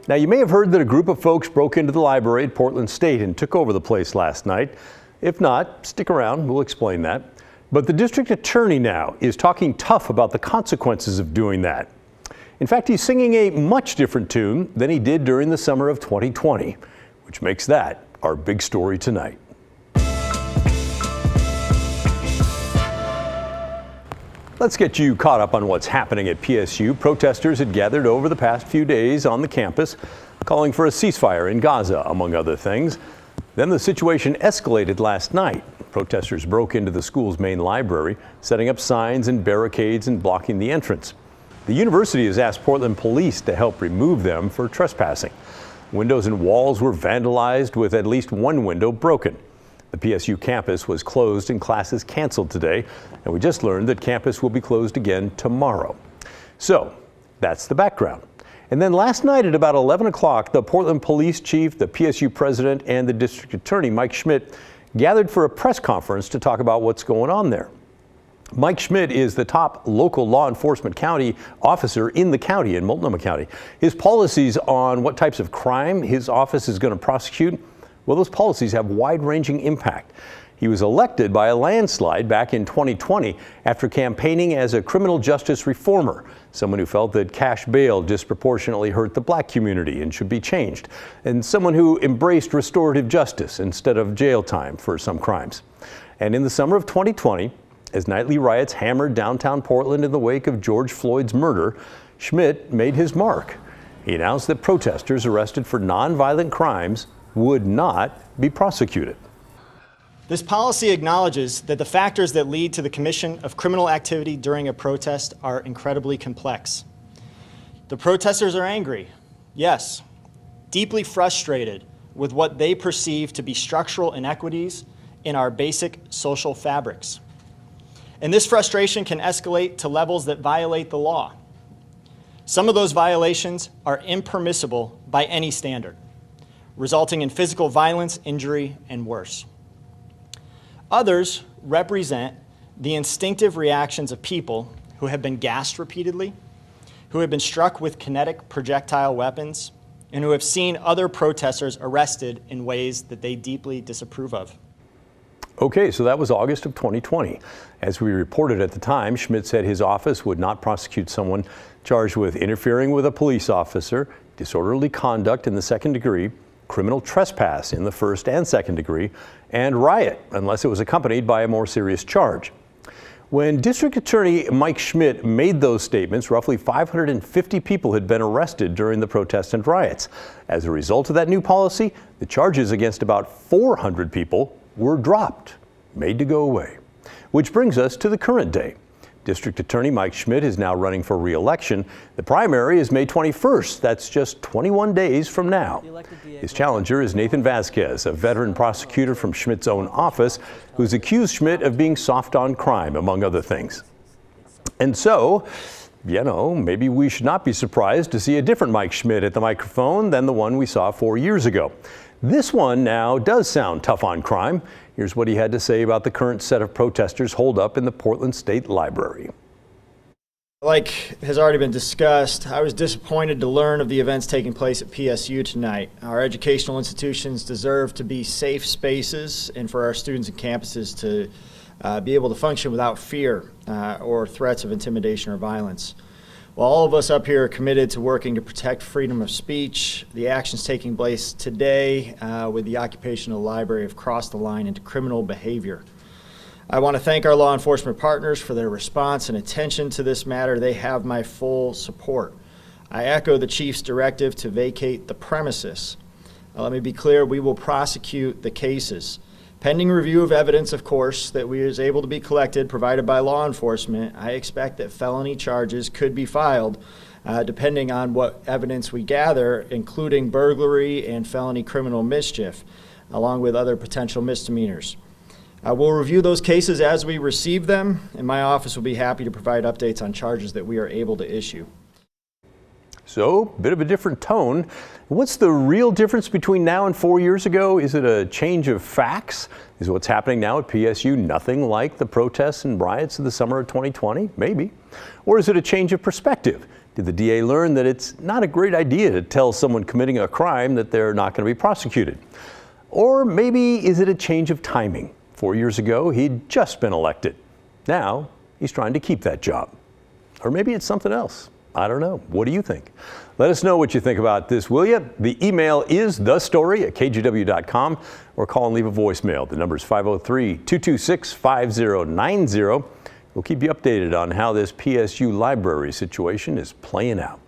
Now, you may have heard that a group of folks broke into the library at Portland State and took over the place last night. If not, stick around, we'll explain that. But the district attorney now is talking tough about the consequences of doing that. In fact, he's singing a much different tune than he did during the summer of 2020, which makes that our big story tonight. Let's get you caught up on what's happening at PSU. Protesters had gathered over the past few days on the campus, calling for a ceasefire in Gaza, among other things. Then the situation escalated last night. Protesters broke into the school's main library, setting up signs and barricades and blocking the entrance. The university has asked Portland police to help remove them for trespassing. Windows and walls were vandalized, with at least one window broken. The PSU campus was closed and classes canceled today, and we just learned that campus will be closed again tomorrow. So that's the background. And then last night at about 11 o'clock, the Portland police chief, the PSU president, and the district attorney, Mike Schmidt, gathered for a press conference to talk about what's going on there. Mike Schmidt is the top local law enforcement county officer in the county, in Multnomah County. His policies on what types of crime his office is going to prosecute, well, those policies have wide-ranging impact. He was elected by a landslide back in 2020 after campaigning as a criminal justice reformer, someone who felt that cash bail disproportionately hurt the black community and should be changed, and someone who embraced restorative justice instead of jail time for some crimes. And in the summer of 2020, as nightly riots hammered downtown Portland in the wake of George Floyd's murder, Schmidt made his mark. He announced that protesters arrested for nonviolent crimes would not be prosecuted. This policy acknowledges that the factors that lead to the commission of criminal activity during a protest are incredibly complex. The protesters are angry, yes, deeply frustrated with what they perceive to be structural inequities in our basic social fabrics. And this frustration can escalate to levels that violate the law. Some of those violations are impermissible by any standard, resulting in physical violence, injury, and worse. Others represent the instinctive reactions of people who have been gassed repeatedly, who have been struck with kinetic projectile weapons, and who have seen other protesters arrested in ways that they deeply disapprove of. Okay, so that was August of 2020. As we reported at the time, Schmidt said his office would not prosecute someone charged with interfering with a police officer, disorderly conduct in the second degree, criminal trespass in the first and second degree, and riot, unless it was accompanied by a more serious charge. When District Attorney Mike Schmidt made those statements, roughly 550 people had been arrested during the protests and riots. As a result of that new policy, the charges against about 400 people were dropped, made to go away. Which brings us to the current day. District Attorney Mike Schmidt is now running for re-election. The primary is May 21st. That's just 21 days from now. His challenger is Nathan Vasquez, a veteran prosecutor from Schmidt's own office, who's accused Schmidt of being soft on crime, among other things. And so, you know, maybe we should not be surprised to see a different Mike Schmidt at the microphone than the one we saw 4 years ago. This one now does sound tough on crime. Here's what he had to say about the current set of protesters holed up in the Portland State Library. Like has already been discussed, I was disappointed to learn of the events taking place at PSU tonight. Our educational institutions deserve to be safe spaces and for our students and campuses to be able to function without fear or threats of intimidation or violence. While all of us up here are committed to working to protect freedom of speech, the actions taking place today with the occupation of the library have crossed the line into criminal behavior. I want to thank our law enforcement partners for their response and attention to this matter. They have my full support. I echo the chief's directive to vacate the premises. Let me be clear, we will prosecute the cases. Pending review of evidence, of course, that is able to be collected, provided by law enforcement, I expect that felony charges could be filed depending on what evidence we gather, including burglary and felony criminal mischief, along with other potential misdemeanors. We'll review those cases as we receive them, and my office will be happy to provide updates on charges that we are able to issue. So, a bit of a different tone. What's the real difference between now and 4 years ago? Is it a change of facts? Is what's happening now at PSU nothing like the protests and riots of the summer of 2020? Maybe. Or is it a change of perspective? Did the DA learn that it's not a great idea to tell someone committing a crime that they're not going to be prosecuted? Or maybe is it a change of timing? 4 years ago, he'd just been elected. Now, he's trying to keep that job. Or maybe it's something else. I don't know. What do you think? Let us know what you think about this, will you? The email is thestory@kgw.com, or call and leave a voicemail. The number is 503-226-5090. We'll keep you updated on how this PSU library situation is playing out.